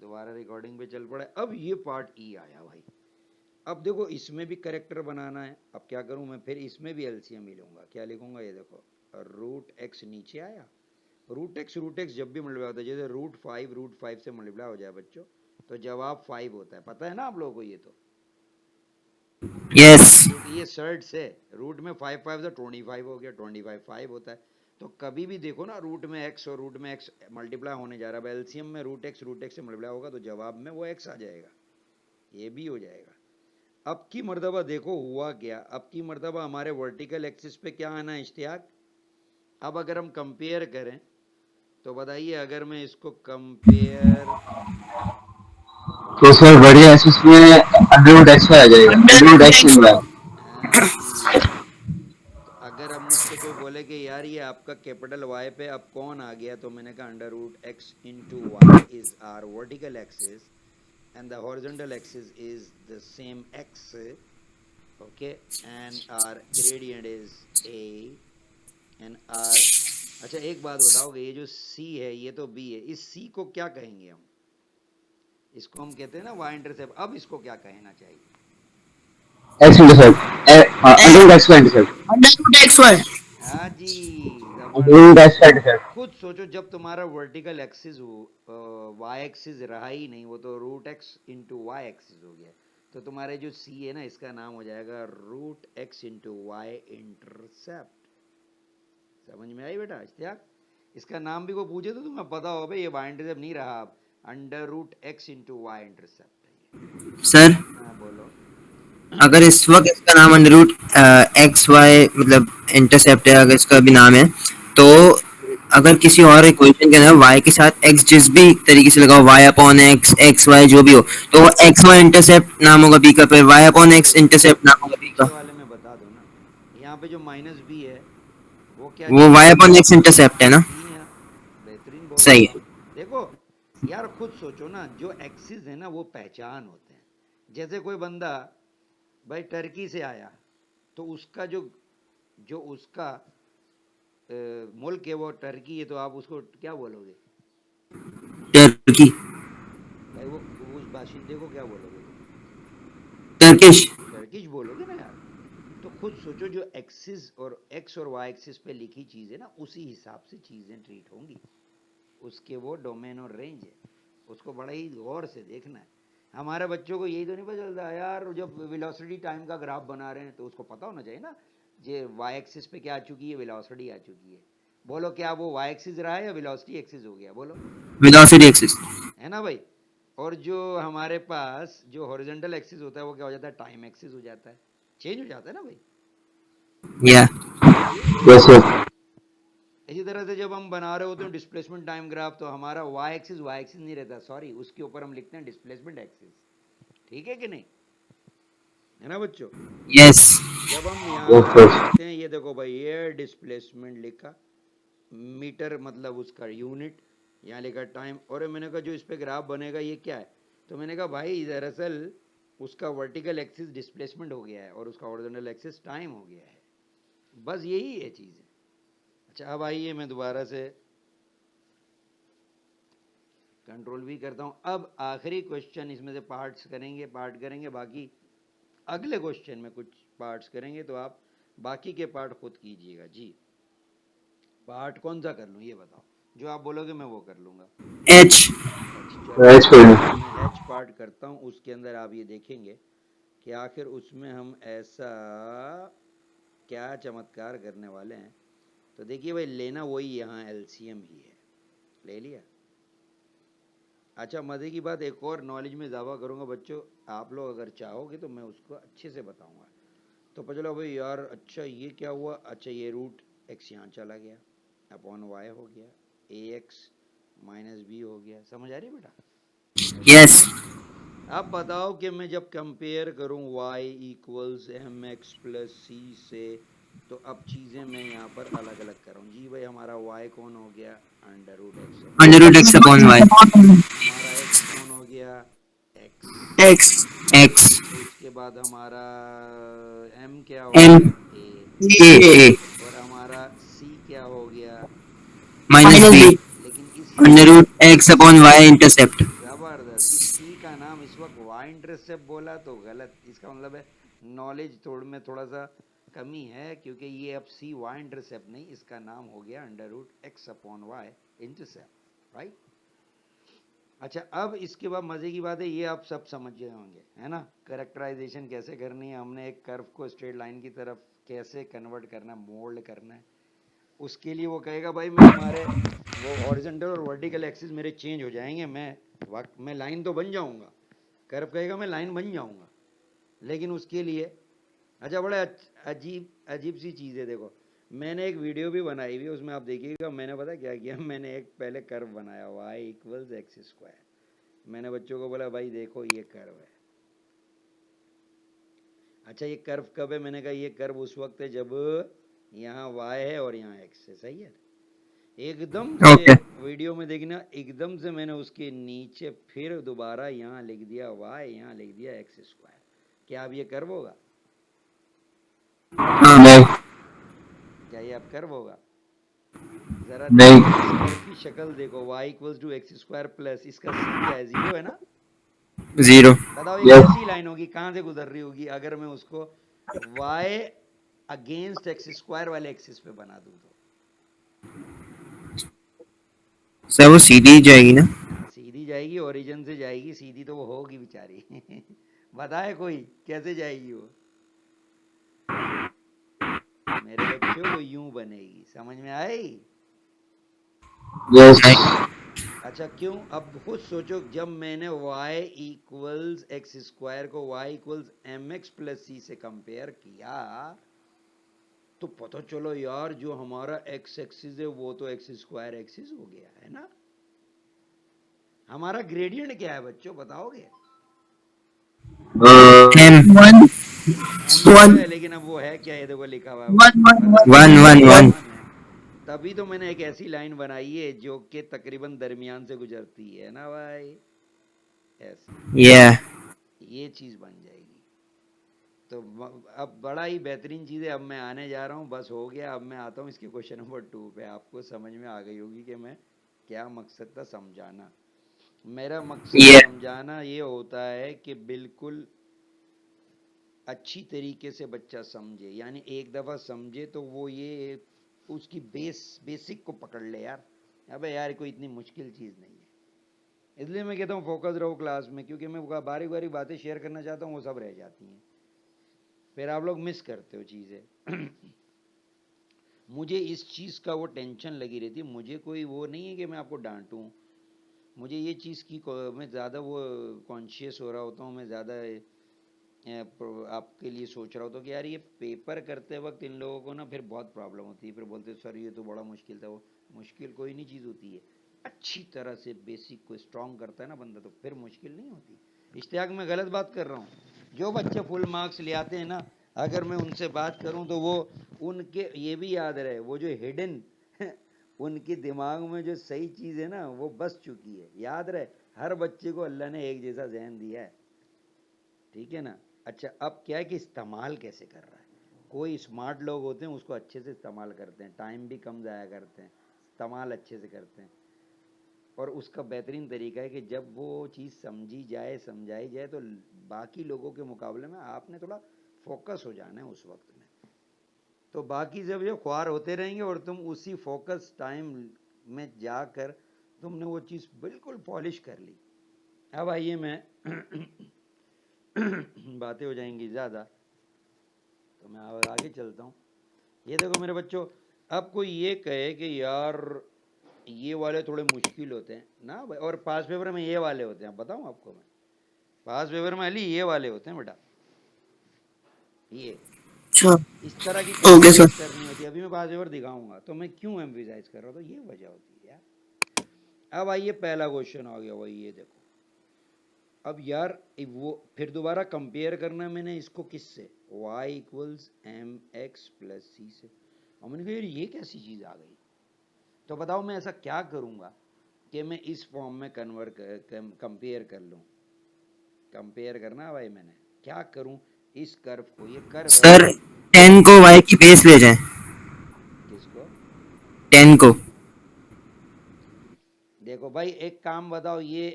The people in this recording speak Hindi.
दोबारा रिकॉर्डिंग पे चल पड़ा। अब ये पार्ट ई आया भाई। अब देखो इसमें भी करेक्टर बनाना है। अब क्या करूं मैं, फिर इसमें भी एलसीएम ही लूंगा। क्या लिखूंगा, ये देखो रूट एक्स नीचे आया, रूट एक्स जब भी मल्टीप्लाई होता है, जैसे रूट फाइव से मल्टीप्लाई हो जाए बच्चों तो जवाब 5 होता है। पता है ना आप लोगों को ये तो? यस क्योंकि ये सर्ट से रूट में 5 5 से 25 हो गया, 25 5 होता है। तो कभी भी देखो ना रूट में एक्स और रूट में एक्स मल्टीप्लाई होने जा रहा है, एलसीएम में रूट एक्स से मल्टीप्लाई होगा तो जवाब में वो एक्स आ जाएगा, ये भी हो जाएगा। अब की मर्तबा देखो हुआ क्या, अब की मर्तबा हमारे वर्टिकल एक्सिस पे क्या आना है इश्तियाक। अब अगर हम कंपेयर करें तो बताइए, अगर मैं इसको कंपेयर, तो सर बढ़िया एक्सिस में अंडरवुड एक्स आ जाएगा, अंडरवुड एक्स इन वाई। हाँ जी। तो अगर अब मुझसे कोई बोले कि यार ये आपका कैपिटल वाई पे अब कौन आ गया, तो मैंने कहा under root x into y is r vertical axis and the horizontal axis is the same x, okay, and our gradient is a and our, अच्छा एक बात बताओगे, ये जो c है ये तो b है, इस c को क्या कहेंगे हम? इसको हम कहते हैं ना y इंटरसेप्ट। अब इसको क्या कहना चाहिए? एक्स इंटरसेप्ट, अंडरवुड एक्स का इंटरसेप्ट, अंडरवुड एक्स वाई। हाँ जी, अंडरवुड एक्स जबरदस्त। का इंटरसेप्ट। खुद सोचो जब तुम्हारा वर्टिकल एक्सिस हो, वाई एक्सिस रहा ही नहीं, वो तो root x into y axis हो गया, तो तुम्हारे जो सी है ना इसका नाम हो जाएगा root x into y intercept. समझ में आई बेटा इश्तियाक? इसका नाम भी को पूछे तो तुम्हें पता हो भाई ये वाई इंटरसेप्ट नहीं रहा, अब under root x into y intercept है। सर हाँ बोलो। अगर इस वक्त इसका नाम अंडरवुड एक्स वाई मतलब इंटरसेप्ट है, अगर इसका भी नाम है, तो अगर किसी और इक्वेशन के अंदर y के साथ x जिस भी तरीके से लगाओ, y upon x x y जो भी हो, तो वो एक्स वाई इंटरसेप्ट नाम होगा b का, फिर y अपॉन x इंटरसेप्ट नाम होगा b नीचे का। वाले में बता दो ना, यहाँ पे जो माइनस बी है वो क्या वो y चीज है? अपॉन x इंटरसेप्ट है ना। जी हाँ, बेहतरीन बोला। सही है। देखो यार खुद सोचो ना, जो एक्सिस है ना वो पहचान होते हैं। जैसे कोई बंदा भाई टर्की से आया तो उसका जो जो उसका मुल्क है वो टर्की है, तो आप उसको क्या बोलोगे टर्की, भाई? वो उस बाशिंदे को क्या बोलोगे तुम? टर्किश। टर्किश बोलोगे ना यार। तो खुद सोचो जो एक्सिस और एक्स और वाई एक्सिस पे लिखी चीज़ है ना उसी हिसाब से चीज़ें ट्रीट होंगी, उसके वो डोमेन और रेंज है, उसको बड़ा ही गौर से देखना है। हमारे बच्चों को यही तो नहीं पता चलता यार, जब वेलोसिटी टाइम का ग्राफ बना रहे हैं तो उसको पता होना चाहिए ना, ये वाई एक्सिस पे क्या आ चुकी है, वेलोसिटी आ चुकी है। बोलो क्या वो वाई एक्सिस रहा है या वेलोसिटी एक्सिस हो गया? बोलो, वेलोसिटी एक्सिस। है ना भाई। और जो हमारे पास जो हॉरिजॉन्टल एक्सिस होता है वो क्या हो जाता है, टाइम एक्सिस हो जाता है, चेंज हो जाता है ना भाई। या यही है। Yes sir. इसी तरह से जब हम बना रहे होते हैं डिस्प्लेसमेंट टाइम ग्राफ, तो हमारा वाई एक्सिस नहीं रहता, सॉरी, उसके ऊपर हम लिखते हैं डिस्प्लेसमेंट एक्सिस। ठीक है कि नहीं, है ना बच्चों? यस जब हम यहाँ यस पे सर। लिखते हैं, ये देखो भाई ये डिस्प्लेसमेंट लिखा, मीटर मतलब उसका यूनिट, यहाँ लिखा टाइम, और मैंने कहा जो इस पे ग्राफ बनेगा ये क्या है, तो मैंने कहा भाई दरअसल उसका वर्टिकल एक्सिस डिस्प्लेसमेंट हो गया है और उसका हॉरिजॉन्टल एक्सिस टाइम हो गया है, बस यही है चीज़। अच्छा अब आइए मैं दोबारा से कंट्रोल भी करता हूँ। अब आखिरी क्वेश्चन इसमें से पार्ट करेंगे, बाकी अगले क्वेश्चन में कुछ पार्ट्स करेंगे, तो आप बाकी के पार्ट खुद कीजिएगा जी। पार्ट कौन सा कर लूँ ये बताओ, जो आप बोलोगे मैं वो कर लूँगा। एच। चलो एच कोई नहीं। मैं एच पार्ट करता हूँ, उसके अंदर आप ये देखेंगे कि आखिर उसमें हम ऐसा क्या चमत्कार करने वाले हैं। तो देखिए भाई लेना वही यहाँ एलसीएम ही है, ले लिया। अच्छा मज़े की बात, एक और नॉलेज में इजाफा करूँगा बच्चों, आप लोग अगर चाहोगे तो मैं उसको अच्छे से बताऊँगा। तो चलो भाई यार, अच्छा ये क्या हुआ, अच्छा ये रूट एक्स यहाँ चला गया, अपॉन वाई हो गया, ए एक्स माइनस बी हो गया। समझ आ रही है बेटा? यस। अब बताओ कि मैं जब कंपेयर करूँ y equals m x plus c से, तो अब चीज़ें मैं यहाँ पर अलग अलग कर रहा हूँ जी। भाई हमारा y कौन हो गया, under root x upon, under root x upon y. हमारा x कौन हो गया, x। एक्स एक्स उसके बाद हमारा m क्या हो एम गया, a। ए ए और हमारा c क्या हो गया, माइनस बी। लेकिन इसी under root x upon y intercept. ज़बरदस्त वक्त वाई इंटरसेप्ट बोला तो गलत, इसका मतलब है नॉलेज थोड़ा सा कमी है, क्योंकि ये अब सी वाई इंटरसेप्ट नहीं, इसका नाम हो गया under root x upon y intercept, right. अच्छा, अब इसके बाद मजे की बात है, ये आप सब समझ गए होंगे, है ना, कैरेक्टराइजेशन कैसे करनी है, हमने एक कर्व को स्ट्रेट लाइन की तरफ कैसे कन्वर्ट करना है, मोल्ड करना है। उसके लिए वो कहेगा भाई मैं तुम्हारे वो हॉरिजॉन्टल और वर्टिकल एक्सिस मेरे चेंज हो जाएंगे, मैं लाइन तो बन जाऊंगा, कर्व कहेगा मैं लाइन बन जाऊंगा, लेकिन उसके लिए अच्छा बड़ा अजीब अजीब सी चीज़ है। देखो, मैंने एक वीडियो भी बनाई हुई है, उसमें आप देखिएगा, मैंने पता क्या किया, मैंने एक पहले कर्व बनाया y इक्वल्स एक्स स्क्वायर, मैंने बच्चों को बोला भाई देखो ये कर्व है। अच्छा, ये कर्व कब है, मैंने कहा ये कर्व उस वक्त है जब यहाँ y है और यहाँ x है, सही है। एकदम से ओके वीडियो में देखना, एकदम से मैंने उसके नीचे फिर दोबारा यहाँ लिख दिया y, यहाँ लिख दिया एक्स स्क्वायर। क्या अब ये कर्व होगा? हाँ नहीं क्या ये अब कर्व होगा? जरा नहीं देखो इस कर्व की शक्ल देखो, y equals to x square plus इसका c क्या है, 0 है ना। जीरो बताओ ये यस कैसी लाइन होगी, कहां से गुजर रही होगी अगर मैं उसको y अगेंस्ट एक्स स्क्वायर वाले एक्सिस पे बना दूं तो? सर वो सीधी जाएगी ना सीधी जाएगी, ओरिजिन से जाएगी, सीधी तो वो होगी बेचारी बताए कोई कैसे जाएगी वो? मेरे बच्चों वो यूं बनेगी, समझ में आई? यस अच्छा क्यों, अब खुद सोचो, जब मैंने y इक्वल्स एक्स स्क्वायर को y equals m x plus c से कंपेयर किया, तो पता चलो यार जो हमारा x एक्सिस है वो तो एक्स स्क्वायर एक्सिस हो गया है ना। हमारा ग्रेडियंट क्या है बच्चों, बताओगे? एम वन m तो है, लेकिन अब वो है क्या, ये देखो लिखा हुआ है वन वन वन वन है। तभी तो मैंने एक ऐसी लाइन बनाई है जो कि तकरीबन दरमियान से गुजरती है ना भाई, ऐसी ये ये चीज बन जाएगी। तो अब बड़ा ही बेहतरीन चीज़ है, अब मैं आने जा रहा हूँ, बस हो गया, अब मैं आता हूँ इसके क्वेश्चन नंबर 2 पे। आपको समझ में आ गई होगी कि मैं क्या मकसद था समझाना। मेरा मकसद ये समझाना ये होता है कि बिल्कुल अच्छी तरीके से बच्चा समझे, यानी एक दफ़ा समझे तो वो ये उसकी बेसिक को पकड़ ले यार। अबे यार कोई इतनी मुश्किल चीज़ नहीं है, इसलिए मैं कहता हूँ फोकस रहो क्लास में, क्योंकि मैं बारी बारी बातें शेयर करना चाहता हूँ, वो सब रह जाती हैं, फिर आप लोग मिस करते हो चीज़ें मुझे इस चीज़ का वो टेंशन लगी रहती है, मुझे कोई वो नहीं है कि मैं आपको डांटूं, मुझे ये चीज़ की मैं ज़्यादा वो कॉन्शियस हो रहा होता हूँ, मैं ज़्यादा आपके लिए सोच रहा होता हूँ कि यार ये पेपर करते वक्त इन लोगों को ना फिर बहुत प्रॉब्लम होती है, फिर बोलते सर ये तो बड़ा मुश्किल था। वो मुश्किल कोई नहीं चीज़ होती है, अच्छी तरह से बेसिक को स्ट्रॉन्ग करता है ना बंदा, तो फिर मुश्किल नहीं होती। इश्तियाक मैं गलत बात कर रहा हूँ? जो बच्चे फुल मार्क्स ले आते हैं ना, अगर मैं उनसे बात करूं तो वो उनके ये भी याद रहे, वो जो हिडन उनके दिमाग में जो सही चीज़ है ना वो बस चुकी है, याद रहे। हर बच्चे को अल्लाह ने एक जैसा जहन दिया है, ठीक है ना। अच्छा, अब क्या है कि इस्तेमाल कैसे कर रहा है। कोई स्मार्ट लोग होते हैं उसको अच्छे से इस्तेमाल करते हैं, टाइम भी कम ज़ाया करते हैं, इस्तेमाल अच्छे से करते हैं। और उसका बेहतरीन तरीका है कि जब वो चीज़ समझी जाए समझाई जाए तो बाकी लोगों के मुकाबले में आपने थोड़ा फोकस हो जाना है उस वक्त में, तो बाकी जब जो ख्वार होते रहेंगे और तुम उसी फोकस टाइम में जाकर तुमने वो चीज़ बिल्कुल पॉलिश कर ली। अब आइए मैं बातें हो जाएंगी ज़्यादा, तो मैं आगे चलता हूँ। ये देखो मेरे बच्चों, अब कोई ये कहे कि यार ये वाले थोड़े मुश्किल होते हैं ना भाई, और पास पेपर में ये वाले होते हैं, बताऊँ आपको मैं, पास पेपर में अली ये वाले होते हैं बेटा, ये अच्छा इस तरह की कोई ओके चीज़ सर करनी होती है। अभी मैं पास पेपर दिखाऊंगा तो मैं क्यों एम्फिसाइज कर रहा हूँ, तो ये वजह होती है यार। अब आइए पहला क्वेश्चन आ गया वही, ये देखो। अब यार वो फिर दोबारा कंपेयर करना है मैंने इसको किससे, y equals m x plus c से। और मैंने कहा यार ये कैसी चीज़ आ गई, तो बताओ मैं ऐसा क्या करूँगा कि मैं इस फॉर्म में कंपेयर कर लूँ। कंपेयर करना भाई, मैंने क्या करूँ, इस कर्व को, ये कर्व है, सर 10 को y की बेस ले जाएं किसको? 10 को देखो भाई एक काम बताओ, ये